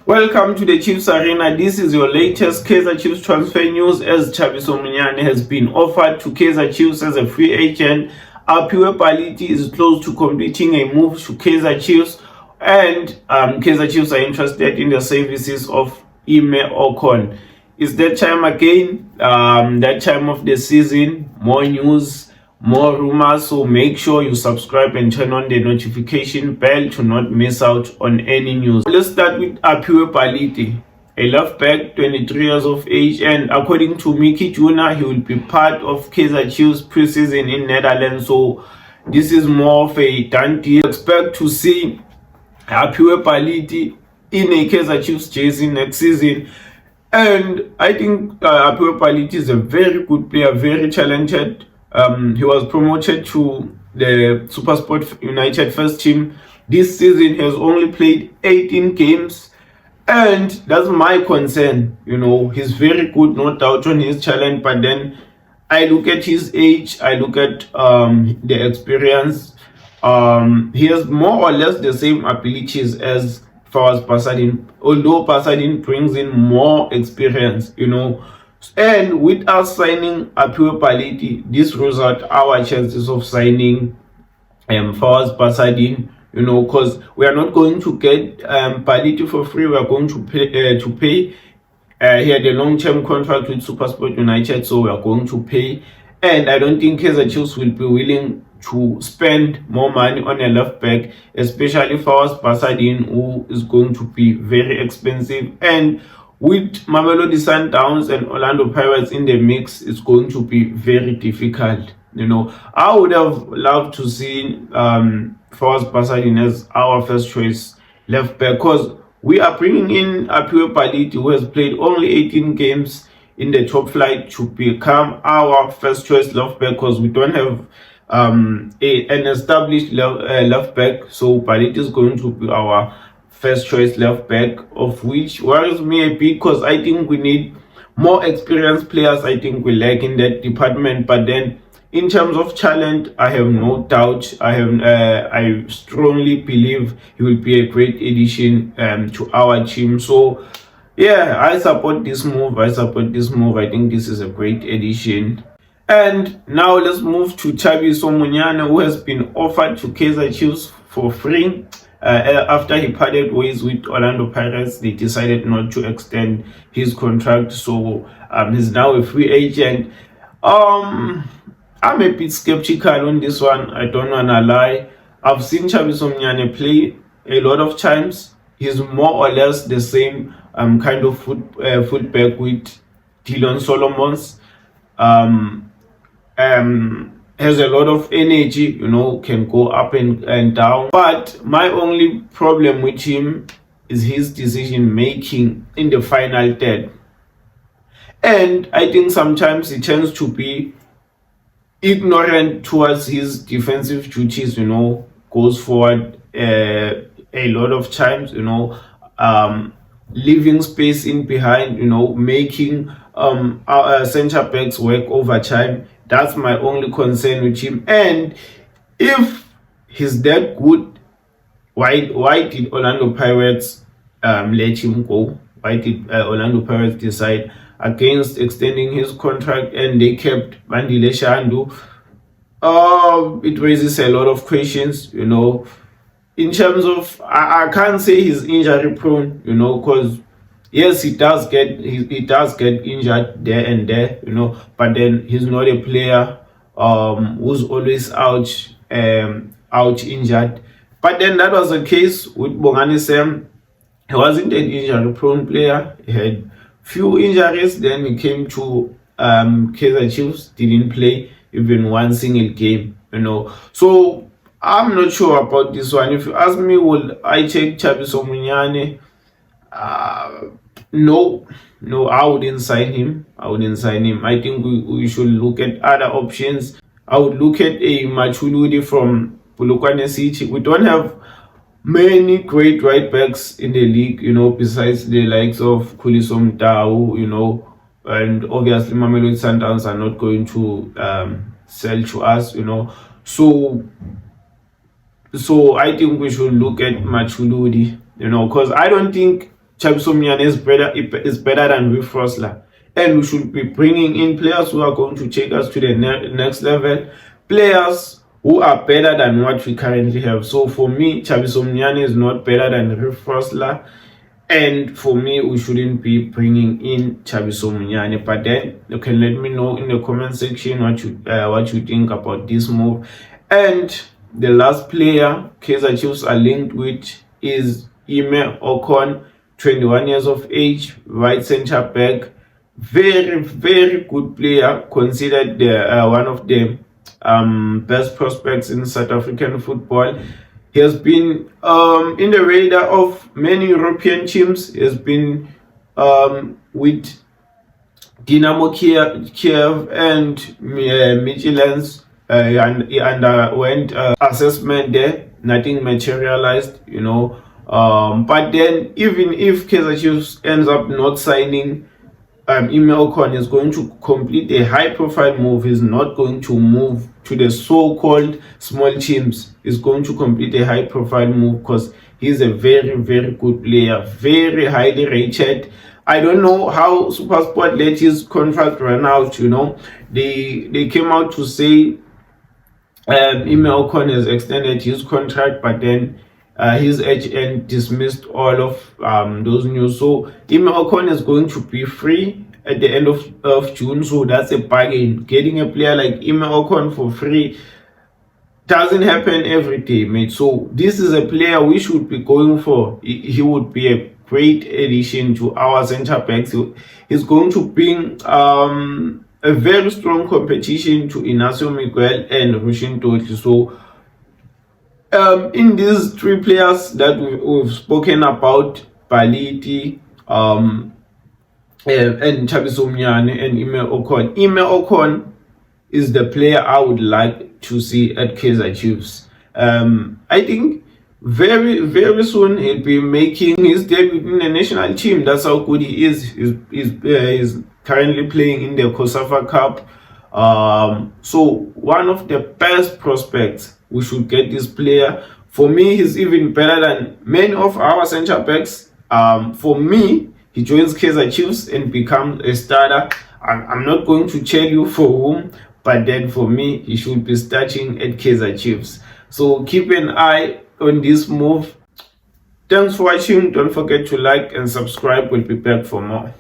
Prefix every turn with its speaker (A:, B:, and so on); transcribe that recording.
A: Welcome to the Chiefs Arena. This is your latest Kaizer Chiefs transfer news as Thabiso Munyane has been offered to Kaizer Chiefs as a free agent. Aphiwe Paliti is close to completing a move to Kaizer Chiefs, and Kaizer Chiefs are interested in the services of Ime Ocon. It's that time again, that time of the season, more news, more rumors, so make sure you subscribe and turn on the notification bell to not miss out on any news. Let's start with Aphiwe Paliti, a left back, 23 years of age, and according to Mickey Jr., he will be part of Kaizer Chiefs preseason in Netherlands, so this is more of a done deal. Expect to see Aphiwe Paliti in a Kaizer Chiefs jersey next season. And I think Aphiwe Paliti is a very good player, very talented. He was promoted to the SuperSport United first team. This season he has only played 18 games. And that's my concern. He's very good, no doubt on his talent. But then I look at his age, I look at the experience. He has more or less the same abilities as Fawaz Pasadin, although Pasadin brings in more experience, And with us signing Aphiwe Paliti, this rules out our chances of signing Fawaz Pasadin, because we are not going to get Paliti for free. We are going to pay. He had a long-term contract with SuperSport United, so we are going to pay. And I don't think Kaizer Chiefs will be willing to spend more money on a left back, especially Fawaz Pasadin, who is going to be very expensive. And with Mamelodi Sundowns and Orlando Pirates in the mix, it's going to be very difficult. I would have loved to see Fawaz Pasadin as our first choice left back, because we are bringing in Aphiwe Paliti, who has played only 18 games in the top flight, to become our first choice left back, because we don't have an established left back. So Paliti is going to be our first choice left back, of which worries me a bit, because I think we need more experienced players. I think we lack in that department. But then in terms of talent, I have no doubt. I strongly believe he will be a great addition to our team. So yeah, I support this move. I think this is a great addition. And now let's move to Thabiso Munyane, who has been offered to Kaizer Chiefs for free. After he parted ways with Orlando Pirates, they decided not to extend his contract, so he's now a free agent. I'm a bit skeptical on this one. I don't wanna lie. I've seen Thabiso Munyane play a lot of times. He's more or less the same kind of fullback with Dylan Solomons. Has a lot of energy, can go up and down. But my only problem with him is his decision making in the final third. And I think sometimes he tends to be ignorant towards his defensive duties, goes forward a lot of times, leaving space in behind, making our center backs work overtime. That's my only concern with him. And if he's that good, why did Orlando Pirates let him go? Why did Orlando Pirates decide against extending his contract and they kept Bandile Shandu? It raises a lot of questions, in terms of, I can't say he's injury prone, because yes, he does get injured there and there, but then he's not a player who's always out injured. But then that was the case with Bongani Sam. He wasn't an injury prone player. He had few injuries. Then he came to Kaizer Chiefs, didn't play even one single game, So I'm not sure about this one. If you ask me, will I take Thabiso Munyane? No, I wouldn't sign him. I think we should look at other options. I would look at a Machuludi from Polokwane City. We don't have many great right backs in the league, besides the likes of Khuliso Mtau, and obviously Mamelodi Sundowns are not going to sell to us, So I think we should look at Machuludi, because I don't think Chabiso Mnyane is better than Ruth Rosler. And we should be bringing in players who are going to take us to the next level. Players who are better than what we currently have. So for me, Chabiso Mnyane is not better than Ruth Rosler. And for me, we shouldn't be bringing in Chabiso Mnyane. But then you can let me know in the comment section what you think about this move. And the last player Kaizer Chiefs are linked with is Ime Ocon, 21 years of age, right center back. Very, very good player, considered one of the best prospects in South African football. He has been in the radar of many European teams. He has been with Dynamo Kiev and Midtjylland. And he underwent assessment there. Nothing materialized, but then even if Kaizer Chiefs ends up not signing Ime Ocon, is going to complete a high-profile move. He's not going to move to the so-called small teams. He's going to complete a high-profile move because he's a very, very good player, very highly rated. I don't know how SuperSport let his contract run out. They came out to say Ime Ocon has extended his contract, but then his agent dismissed all of those news. So Ime Ocon is going to be free at the end of June. So that's a bargain. Getting a player like Ime Ocon for free doesn't happen every day, mate. So this is a player we should be going for. He would be a great addition to our center backs. He's going to bring a very strong competition to Inacio Miguel and Rushin Toti. So in these three players that we've spoken about, Baliti, and Chabiso Mnyane and Ime Ocon is the player I would like to see at Kaizer Chiefs. I think very, very soon he'll be making his debut in the national team. That's how good he is. He's currently playing in the COSAFA Cup. So one of the best prospects. We should get this player. For me, he's even better than many of our center backs. For me, he joins Kaizer Chiefs and becomes a starter. I'm not going to tell you for whom, but then for me, he should be starting at Kaizer Chiefs. So keep an eye on this move. Thanks for watching. Don't forget to like and subscribe. We'll be back for more.